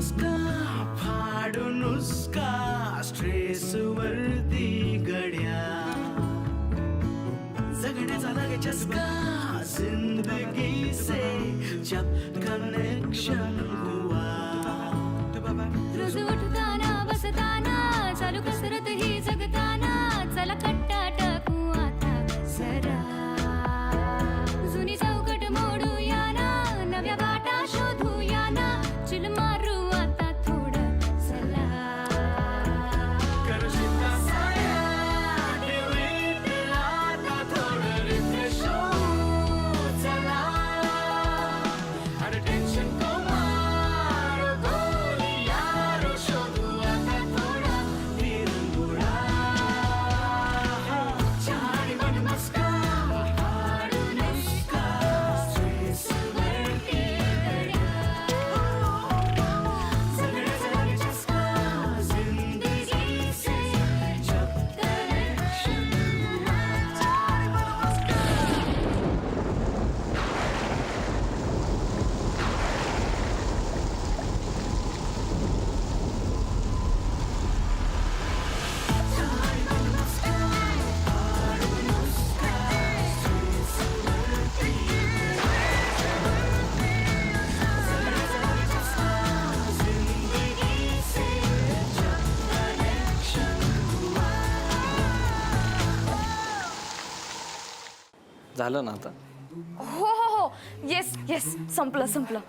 मस्का फाडून नुसका स्ट्रेस वरती गड्या जगण्याचा लागे चस्का जिंदगी से जब कनेक्शन हुआ रोज उठताना बसताना चालू कसरत ही जगताना चला कट्टा टाकू आता सरा जुनी चौकट मोडूया ना नव्या वाटा शोधूया ना चिल मारू आता थोडं चला करू शिंदा साया डिलीट आता थोडं रिफ्रेश होऊ चला अरे टेन्शन को मारो गोली यारो शोधू आता थोडा विरंगुळा छाडी मन मस्का हाडू नुसका स्ट्रेस वरती गड्या सगळ्याचा लागे चस्का जिंदगी से जब कनेक्शन हुआ छाडी मन मस्का झालं ना आता. हो हो हो येस येस संपलं संपलं.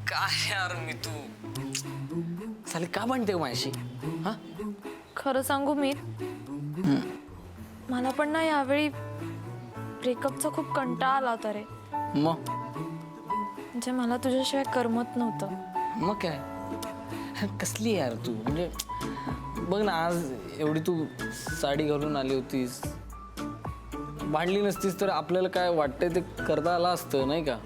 काय यार मी तू साली का म्हणते माझ्याशी हा. खरं सांगू मी मला पण ना यावेळी ब्रेकअपचा खूप कंटाळा आला होता रे. मग म्हणजे मला तुझ्याशिवाय करमत नव्हतं. मग काय कसली यार तू म्हणजे बघ ना आज एवढी तू साडी घालून आली होतीस भांडली नसतीस तर आपल्याला काय वाटतंय ते करता आलं असतं नाही का.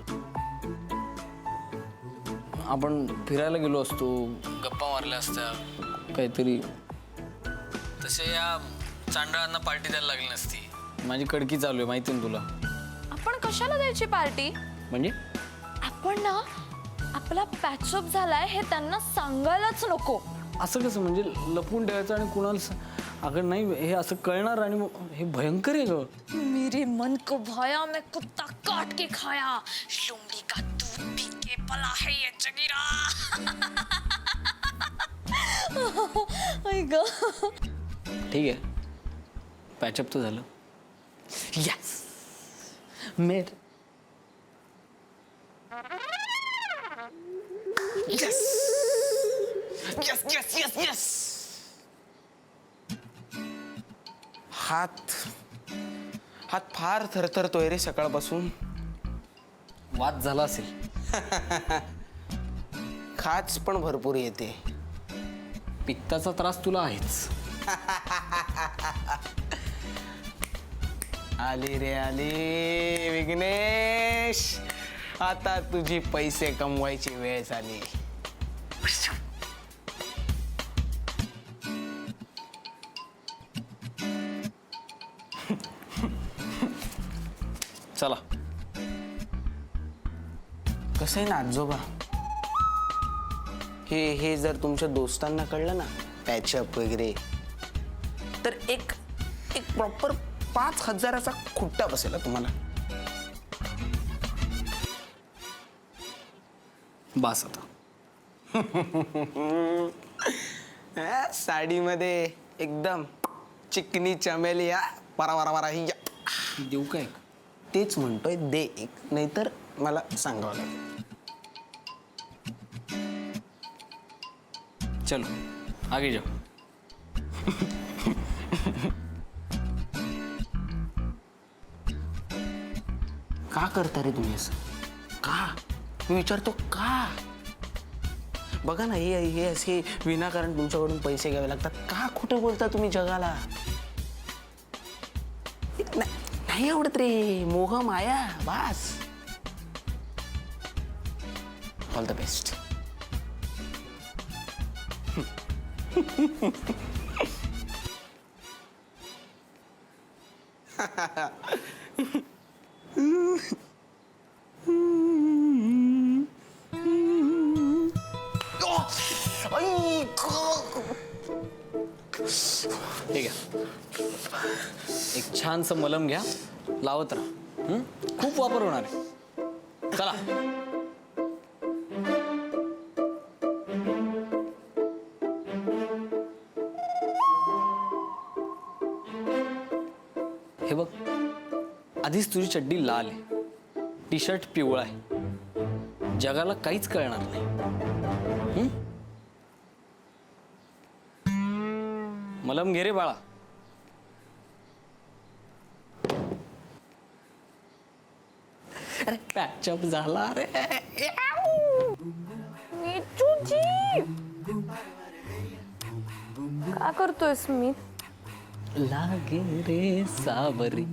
आपण फिरायला गेलो असतो गप्पा मारल्या असत्या काहीतरी तसे या चांडळांना पार्टी द्यायला लागली नसती. माझी कडकी चालू आहे माहिती ना तुला. आपण कशाला द्यायची पार्टी. म्हणजे आपण ना आपला पॅचअप झालाय हे त्यांना सांगायलाच नको. असं कसं म्हणजे लपून ठेवायचं आणि कुणाला अगं नाही हे असं कळणार आणि मग हे भयंकर आहे ग. मेरे मन को भाया मैं कुत्ता काट के खाया लोमड़ी का दूध पी के पला है ये जगीरा. ऐक ठीक आहे पॅचअप तर झालं. Yes made yes yes yes yes yes. हात फार थरथरतोय रे सकाळपासून. वाद झाला असेल. खाज पण भरपूर येते. पित्ताचा त्रास तुला आहेच. आली रे आली विघ्नेश आता तुझी पैसे कमवायची वेळ झाली. चला कसं आहे ना आजोबा हे जर तुमच्या दोस्तांना कळलं ना पॅचअप वगैरे तर एक प्रॉपर 5,000चा खुट्टा बसेल तुम्हाला. बास आता. साडीमध्ये एकदम चिकनी चमेली या परावरा ही देऊ काय. तेच म्हणतोय दे एक नाहीतर मला सांगावं लागेल. चलो आगे जाओ. का करता रे तुम्ही असं. का मी विचारतो का. बघा ना हे असे विनाकारण तुमच्याकडून पैसे घ्यावे लागतात. का खोटं बोलता तुम्ही जगाला. नाही आवडत रे मोह माया बास. All the best. हे घ्या, एक छानसं मलम घ्या, लावत राहा. खूप वापर होणार आहे. चला. हे बघ, आधीच तुझी चड्डी लाल आहे, टी शर्ट पिवळा आहे, जगाला काहीच कळणार नाही. मलम घे रे बाळा. अरे पॅचअप झाला रे. का करतोयस मी? लागे रे सावरी,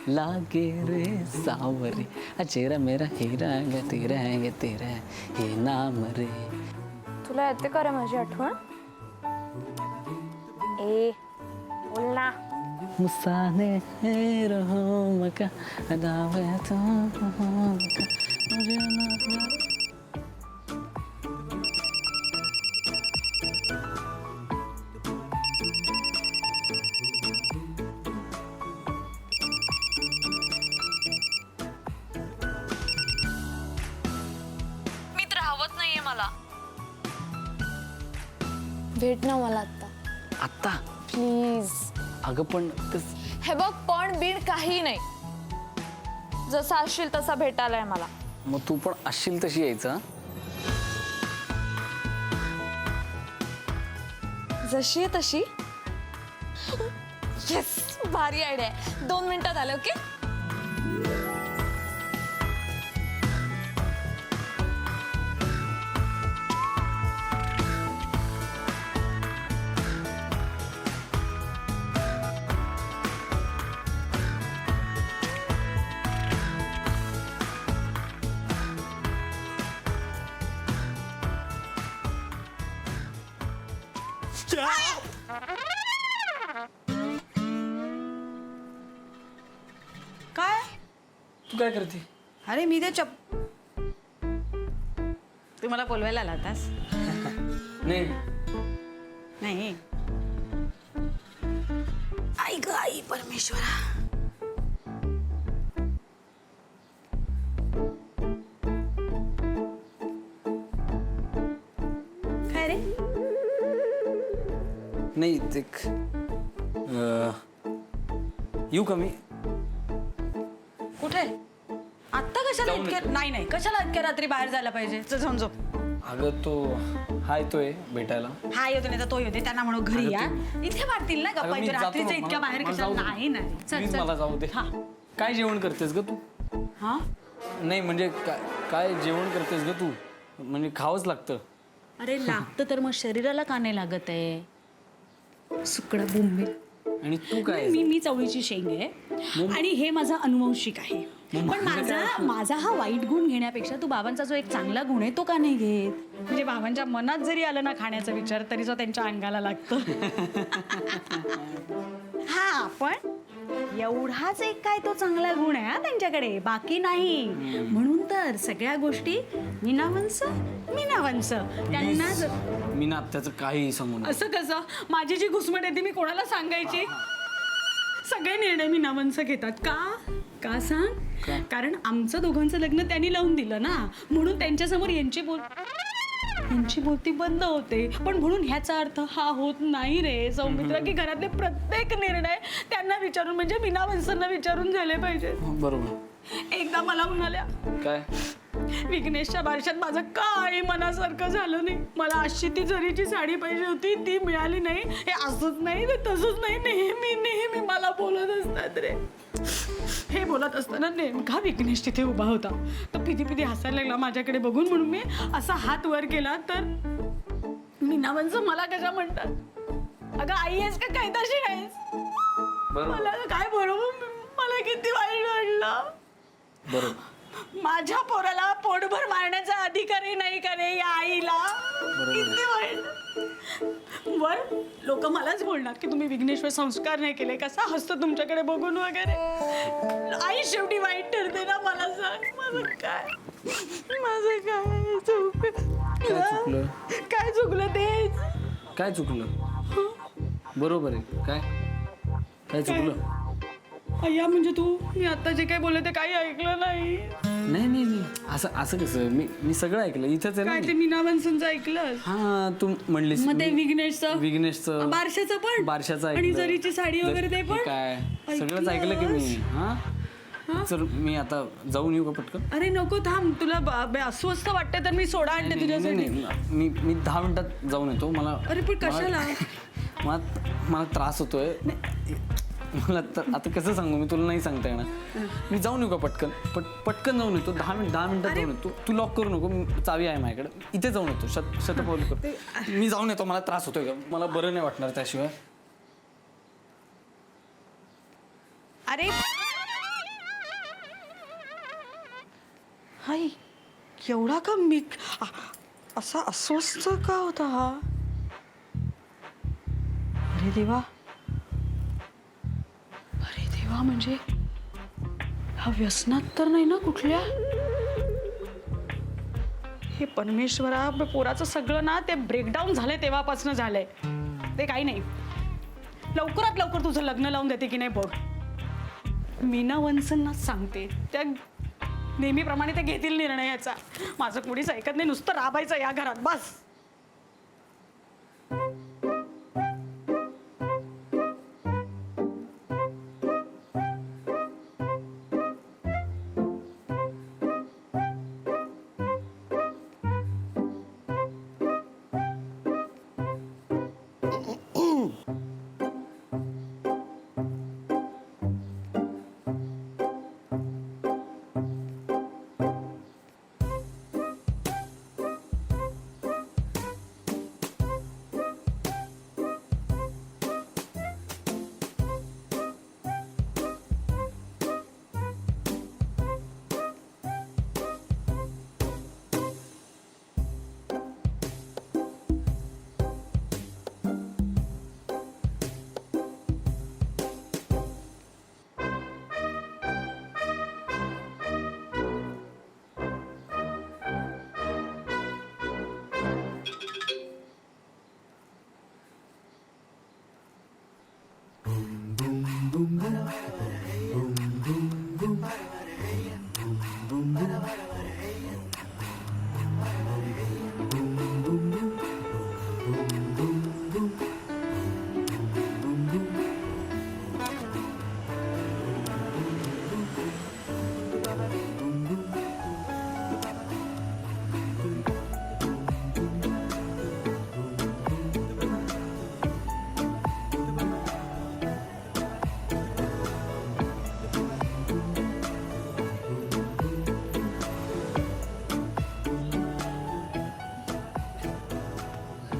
लागे रे सावरी, चेहरा मेरा हीरा है तेरा है तेरा है ये नाम रे. तुला येते का रे माझी आठवण? ए बोल ना. मुसाने रहो मका दावे तो मका मुझे ना. मित्र हवंच नाहीये मला. भेट ना मला आता आत्ता प्लीज. अगं पण हे बघ, पण बीड काही नाही. जसा असशील तसा भेटायलाय मला. मग तू पण असशील तशी यायचं. जशी आहे तशी. येस, भारी आयडिया आहे. 2 मिनिटात आले. ओके. काय? तू काय करते? अरे मी ते तू मला बोलवायला आला होतास? नाही नाही. आई ग आई परमेश्वरा. काय रे? नाही ते येऊ का मी? कुठे? आत्ता कशाला इतक्या? नाही नाही, कशाला इतक्या रात्री बाहेर जायला पाहिजे? चल जाऊन झोप. अगं तो हा येतोय भेटायला. हा येतो नाही तर तो येते. त्यांना म्हणू घरी या. इथे वाटतील ना अगं, गप्पा. मी इथे जातो रात्रीचं ना. इतक्या बाहेर मला कशाला? जाऊ दे. नाही नाही. चल प्लीज चल. मला जाऊ दे. हा काय जेवण करतेस ग तू? हा. नाही म्हणजे काय जेवण करतेस ग तू? म्हणजे खावंच लागतं. अरे लागतं तर मग शरीराला का नाही लागत आहे? सुकडा बोंबील. आणि तू काय? मी चवळीची शेंग आहे आणि हे माझा अनुवंशिक आहे. पण माझा हा वाईट गुण घेण्यापेक्षा तू बाबांचा जो एक चांगला गुण आहे तो का नाही घेत? म्हणजे बाबांच्या मनात जरी आलं ना खाण्याचा विचार तरी जो त्यांच्या अंगाला लागतो. हा पण एवढाच एक काय तो चांगला गुण आहे हा त्यांच्याकडे, बाकी नाही. म्हणून तर सगळ्या गोष्टी मीनावंश त्यांना. मी ना त्याचं काही सांगू नये. असं कसं? माझी जी घुसमट आहे ती मी कोणाला सांगायची? सगळे निर्णय मीनावंश घेतात का सांग? कारण आमचं दोघांचं लग्न त्यांनी लावून दिलं ना, म्हणून त्यांच्यासमोर यांची बोलती बंद होते. पण म्हणून ह्याचा अर्थ हा होत नाही रे सौमित्रा की घरातले प्रत्येक निर्णय त्यांना विचारून म्हणजे मीनावंशांना विचारून झाले पाहिजे. बरोबर. एकदा मला म्हणाल्या, काय? विघ्नेशच्या बारशात माझं काही मनासारखं झालं नाही. मला अशी ती जरीची साडी पाहिजे होती, ती मिळाली नाही. हे असंच नाही ते तसंच नाही, नेहमी मला बोलत असतात रे. हे बोलत असताना नेमका विघ्नेश तिथे उभा होता. तर पिधी हसायला लागला माझ्याकडे बघून. म्हणून मी असा हात वर केला तर मीनावंश मला कशा म्हणतात, अगं आई आहेस का काय तशी नाहीस? मला काय बरोबर, मला किती वाईट वाटलं. बरोबर. माझ्या पोराला पोटभर मारण्याचा अधिकारही नाही का रे या आईला? किती वाईट. वर लोक मलाच बोलणार की तुम्ही विघ्नेश्वर संस्कार नाही केले. कसा हसतो तुमच्याकडे बघून वगैरे. आई शेवटी वाईट ठरते ना. मला सांग माझं काय चुकलं? काय चुकलं तेच. काय चुकलं? बरोबर आहे. काय काय चुकलं? अय्या म्हणजे तू मी आता जे काही बोलले ते काही ऐकलं नाही. नाही नाही नाही, असं कसं, मी सगळं ऐकलं. इथंच आहे काय ते ना. मीना बनसनचं ऐकलं? हा तू म्हणलीस मग ते विघ्नेशचं विघ्नेशचं बारशाचं पण बारशाचं आणि ऐकलं. जरीची साडी वगैरे ते पण काय सगळंच ऐकलं की मी. हा चल मी आता जाऊन येऊ का पटकन? अरे नको थांब, तुला अस्वस्थ वाटतं तर मी सोडा आणते नाही, तुझ्यासाठी. नाही, मी 10 मिनिटात जाऊन येतो. मला अरे पण कशाला? मला त्रास होतोय. मला आता कसं सांगू मी, तुला नाही सांगता येणार. मी जाऊन येऊ का पटकन? पटकन जाऊन येतो. 10 मिनिटात जाऊन येतो. तू लॉक करू नको, चावी आहे माझ्याकडे. इथे जाऊन येतो. शतपावली कर. मी जाऊन येतो. मला त्रास होतोय का, मला बरं नाही वाटणार त्याशिवाय. अरे हाय, एवढा का मी असा अस्वस्थ का होता हा? अरे देवा, अरे देवा, म्हणजे हा व्यसनात तर नाही ना कुठल्या? हे परमेश्वरा, पोराचं सगळं ना ते ब्रेकडाऊन झालंय तेव्हापासून झालंय. ते काही नाही, लवकरात लवकर तुझं लग्न लावून देते की नाही बघ. मीना वन्सनना सांगते, त्या नेहमीप्रमाणे ते घेतील निर्णय याचा. माझं कोणीच ऐकत नाही, नुसतं राबायचं या घरात बस.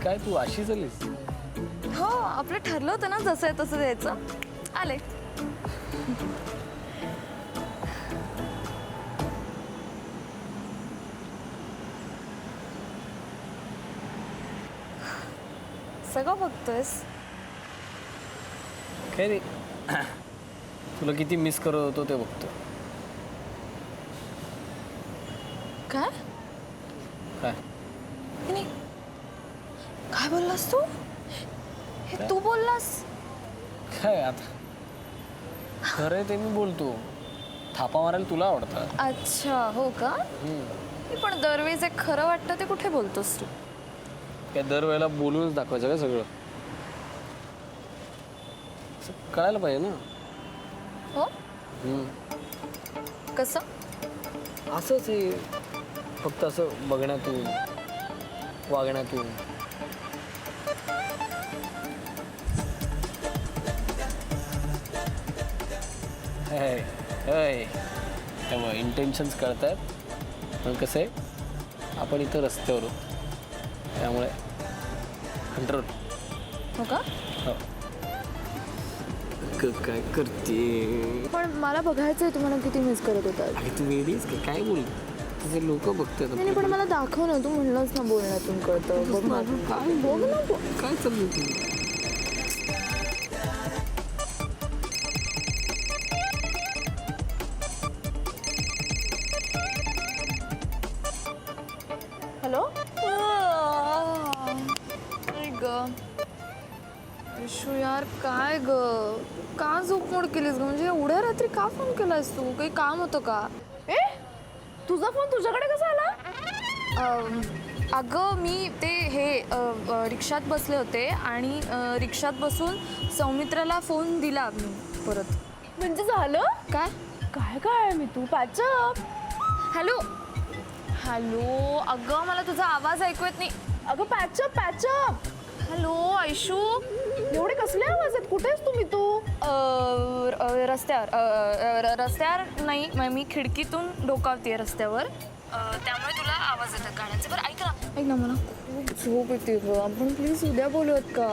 काय तू अशी झालीस? हो, आपलं ठरलं होतं ना जसं आहे तसं द्यायचं. आले. सगळं बघतोयस? काय रे, तुला किती मिस करत होतो ते बघतो. काय काय नाही, काय बोललास तू? हे तू बोललास? काय आता खरं आहे ते मी बोलतो. थापा मारायला तुला आवडतं. अच्छा, हो का? मी पण दरवेळी जे खरं वाटतं ते कुठे बोलतोस तू? काय दरवेळेला बोलूनच दाखवायचं का सगळं? असं कळायला पाहिजे ना. हो, कसं? असंच आहे, फक्त असं बघण्यातून, वागण्यातून. त्यामुळे इंटेन्शन्स कळतात. पण कसं आहे, आपण इथं रस्त्यावर आहोत, त्यामुळे कंट्रोल. हो का? हो. काय करते? पण मला बघायचंय तुम्हाला किती मिस करत होता. अरे तू वेगळीच काय बोल, तुझे लोक बघतात. नाही पण मला दाखव ना, तू म्हणलंच ना बोलण्यातून कळतं. बघ माझं काय, बघ ना काय चाललं तुझं? हॅलो. विशू यार काय ग का झोपमोड केलीस ग म्हणजे एवढ्या रात्री का फोन केलास तू काही काम होतं का ए तुझा फोन तुझ्याकडे कसा आला? अगं मी ते रिक्षात बसले होते आणि रिक्षात बसून सौमित्राला फोन दिला मी परत. म्हणजे झालं काय काय काय मी तू पॅचअप. हॅलो हॅलो अगं मला तुझा आवाज ऐकू येत नाही. अगं पॅचअप पॅचअप. हॅलो ऐशू एवढे कसले आवाज आहेत? कुठेस तुम्ही तू? रस्त्यावर नाही मी खिडकीतून डोकावते रस्त्यावर त्यामुळे तुला आवाज येतात गाड्यांचे. बरं ऐक ना मला खूप झोप येते ग आपण प्लीज उद्या बोलूयात का?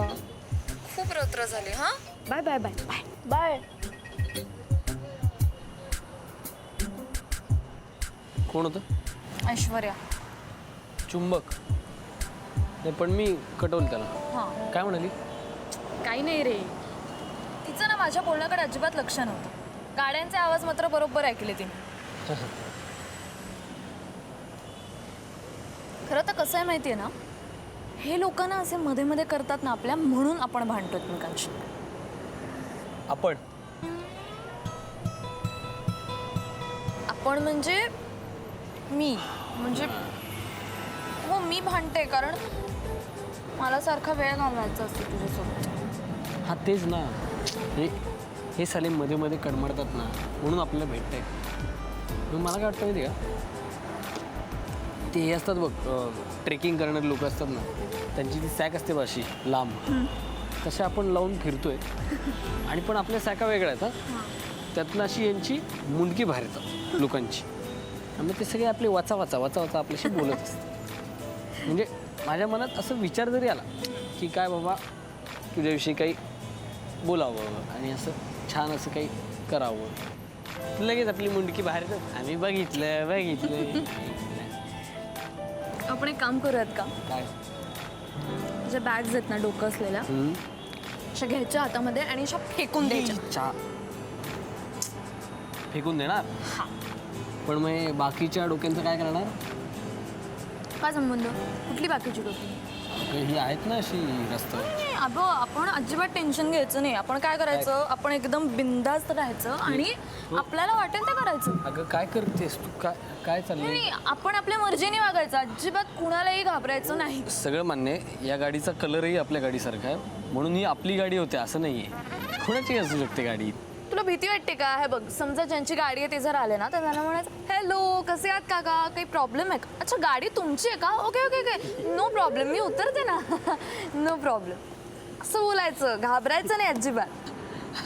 खूप रात्र झाली. हां bye bye bye bye bye. कोण होतं? ऐश्वर्या. चुंबक. नाही पण मी कटवलं त्याला. हां काय म्हणाली? काही नाही रे तिचं ना माझ्या बोलण्याकडे अजिबात लक्ष नव्हतं. गाड्यांचे आवाज मात्र बरोबर ऐकले तिने. खरं तर कसं आहे माहिती आहे ना हे लोक ना असे मध्ये मध्ये करतात ना आपल्या म्हणून आपण भांडतो एकमेकांशी. आपण म्हणजे मी म्हणजे हो मी भांडते कारण मला सारखा वेळ घालवायचा असतो तुझ्यासोबत. हा तेच ना हे साले मध्ये मध्ये कडमडतात ना म्हणून आपल्याला भेटतंय. मग मला काय वाटतं माहिती का ते हे असतात बघ ट्रेकिंग करणारे लोक असतात ना त्यांची ती सॅक असते बा अशी लांब तशा आपण लावून फिरतोय आणि पण आपल्या सॅका वेगळ्या आहेत. हां त्यातनं अशी यांची मुंडकी बाहेर येतात लोकांची आणि ते सगळे आपले वाचा आपल्याशी बोलत असतात. म्हणजे माझ्या मनात असं विचार जरी आला की काय बाबा तुझ्याविषयी काही बोलावं आणि असं छान असं काही करावं लगेच आपली मुंडकी बाहेर येतात. आम्ही बघितलं आपण एक काम करूयात का? काय? ज्या बॅग्स आहेत ना डोकं असलेल्या अशा घ्यायच्या हातामध्ये आणि अशा फेकून द्यायच्या. फेकून देणार? पण मग बाकीच्या डोक्यांचं काय करणार? काय संबंध? कुठली बाकीची डोकी? ही आहेत ना अशी रस्त्यावर. नाही अगं आपण अजिबात टेन्शन घ्यायचं नाही. आपण काय करायचं आपण एकदम बिंदास्त राहायचं आणि आपल्याला वाटेल ते करायचं. अगं काय करतेस तू? काय चाललंय? नाही आपण आपल्या मर्जीने वागायचं अजिबात कुणालाही घाबरायचं नाही. सगळं मान्य आहे. या गाडीचा कलरही आपल्या गाडीसारखा आहे म्हणून ही आपली गाडी होते असं नाहीये. कोणाची असू शकते गाडी. तुला भीती वाटते का? हे बघ समजा ज्यांची गाडी आहे ते जर आले ना तर त्यांना म्हणायचं हॅलो कसे आहात काका काही प्रॉब्लेम आहे का? अच्छा गाडी तुमची आहे का? Okay okay okay no problem मी उतरते ना नो प्रॉब्लेम असं बोलायचं. घाबरायचं नाही अजिबात.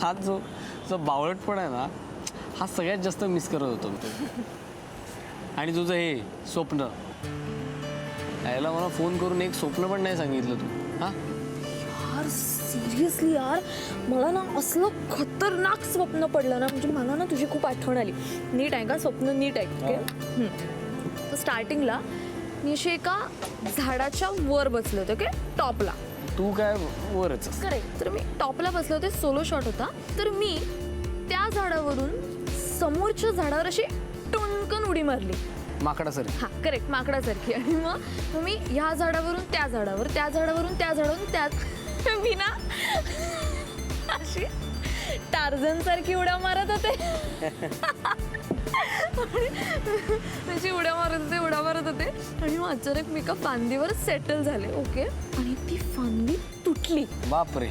हा जो बावळटपण आहे ना हा सगळ्यात जास्त मिस करत होतो मी. आणि तुझं हे स्वप्न यायला मला फोन करून एक स्वप्न पण नाही सांगितलं तू. हां यार सिरियसली यार मला ना असलं खतरनाक स्वप्न पडलं ना म्हणजे मला ना तुझी खूप आठवण आली. नीट आहे का स्वप्न? नीट आहे ओके. तर स्टार्टिंगला मी अशी एका झाडाच्या वर बसले होते ओके टॉपला. तू काय वरच असते. करेक्ट. तर मी टॉपला बसले होते सोलो शॉट होता. तर मी त्या झाडावरून समोरच्या झाडावर अशी टुणकन उडी मारली माकडासारखी. हां करेक्ट माकडासारखी. आणि मग मी ह्या झाडावरून त्या झाडावर त्या झाडावरून त्या झाडावरून त्या मी ना अशी टार्झन सारखी उड्या मारत होते. अशी उड्या मारत होते आणि मग अचानक मी एका फांदीवर सेटल झाले ओके. आणि ती फांदी तुटली. बापरे.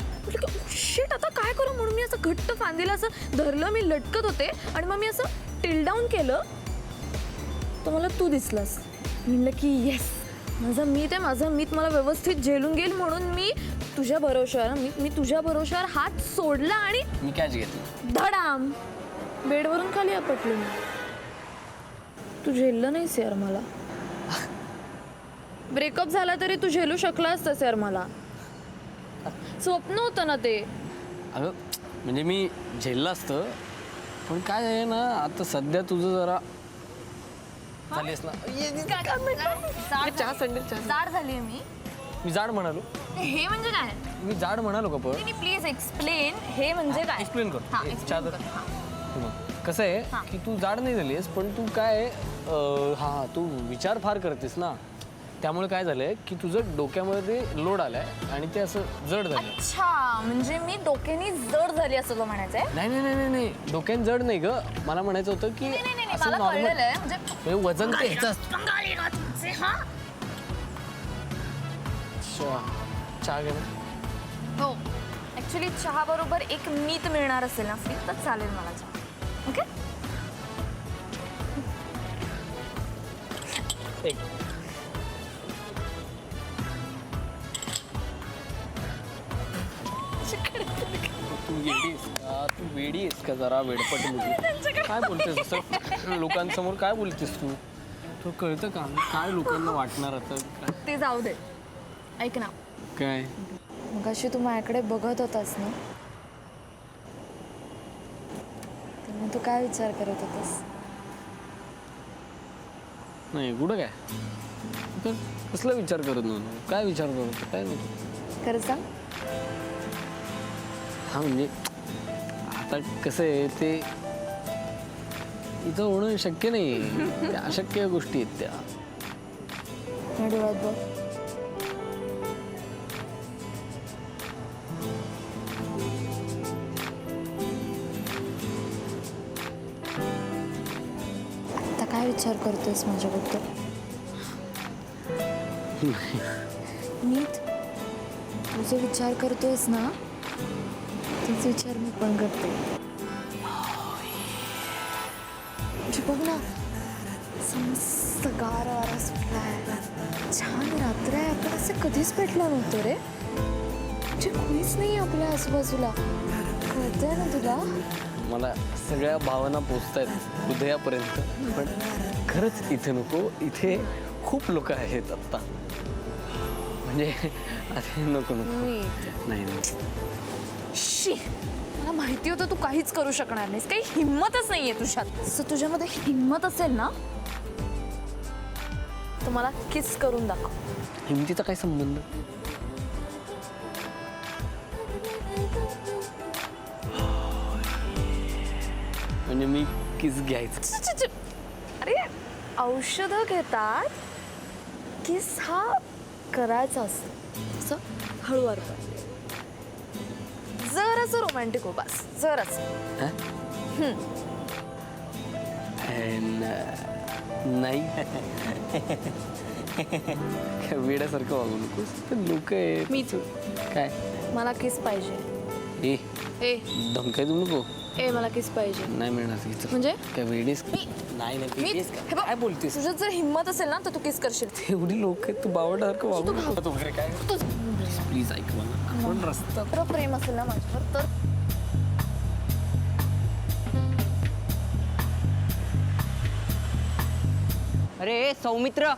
शिट आता काय करू म्हणून मी असं घट्ट फांदीला असं धरलं. मी लटकत होते आणि मग मी असं टिल डाऊन केलं तर मला तू दिसलास. म्हणलं की येस माझं मीत मला व्यवस्थित झेलून घेईल म्हणून मी तुझ्या भरोश्यावर मी तुझ्या भरोश्यावर हात सोडला आणि मी कॅच घेतलं. धडाम बेडवरून खाली आपटले मी. तू झेललं नाहीस यार मला. ब्रेकअप झाला तरी तू झेलू शकला असतास यार मला. स्वप्न होतं ना ते. अगं म्हणजे मी झेललं असतं पण काय आहे ना आता सध्या तुझं जरा झालीस ना. जाड झाली मी जाड म्हणालो. हे म्हणजे काय? मी जाड म्हणालो का पण? प्लीज एक्सप्लेन हे म्हणजे काय? एक्सप्लेन हां, कर. explain चादर. कर. हां. कसं आहे की तू जाड नाही झालीस पण तू काय तू विचार फार करतेस ना त्यामुळे काय झालंय की तुझं डोक्यामध्ये लोड आलाय आणि ते असं जड झालंय. अच्छा, म्हणजे मी डोक्याने जड झाली असं तो म्हणायचंय. नाही नाही नाही नाही नाही डोक्याने जड नाही ग. मला म्हणायचं होतं की नाही, असं मला normal- कळलेलं आहे. म्हणजे हे वजन ते ह्याचं असतं. चहा घे ना. हो, ऍक्च्युली चहा बरोबर एक मीठ मिळणार असेल ना फ्री तर चालेल मला चहा. ओके. एक तू वेडी आहेस का? तू वेडी आहेस का जरा वेडपट मुली? काय बोलतेस असं लोकांसमोर काय बोलतेस तू? तू कळतं का काय लोकांना वाटणार आता काय? ते जाऊ दे. ऐक ना, काय मगाशी तू माझ्याकडे बघत होतास ना, तेव्हा तू काय विचार करत होतास? नाही कुठं काय तर कसला विचार करत नव्हतो. काय विचार करत होतो काय नाही. खरं सांग. हा म्हणजे आता कसं आहे ते इथं होणं शक्य नाही. त्या अशक्य गोष्टी आहेत त्या. माझ्या डोळ्यात बघ. आता काय विचार करतोयस माझ्याबद्दल? मीठ तू जो विचार करतोयस ना तेच विचार मी पण करते. म्हणजे बघ ना, समस्त गार वारा सुटलाय, छान रात्र आहे. आपण असं कधीच भेटलो नव्हतो रे. म्हणजे कोणीच नाही आपल्या आजूबाजूला. कळतंय ना तुला? मला सगळ्या भावना पोचतायत हृदयापर्यंत. पण खरंच इथे नको. इथे खूप लोक आहेत आत्ता. म्हणजे अरे नको नको नाही नाही. शी, मला माहिती होतं तू काहीच करू शकणार नाहीस. काही हिंमतच नाहीये तुझ्यात. असं तुझ्यामध्ये हिंमत असेल ना तर मला किस करून दाखव. हिमतीचा काय संबंध? म्हणजे मी किस घ्यायचं? अरे औषधं घेतात, किस हा करायचा असतो. असं हळूवारपणे, जरासं रोमॅन्टिक हो बस, जरासं. नाही काय वेड्यासारखं वागू नकोस. ते लोक आहेत. मीच. काय मला किस पाहिजे. ए ए धमकाय देऊ नको. ए मला किस पाहिजे. नाही मिळणार इथं. म्हणजे काय वेडीस नाही नाही मी वेडीस का? हे बघ, काय बोलतेस? तुझ्यात जर हिंमत असेल ना तर तू किस करशील. एवढी लोक आहेत तू बावडासारखं वागू नको वगैरे काय. प्लीज ऐक मला. आपण रस्ता खरं प्रेम असेल ना माझ्यावर तर अरे सौमित्र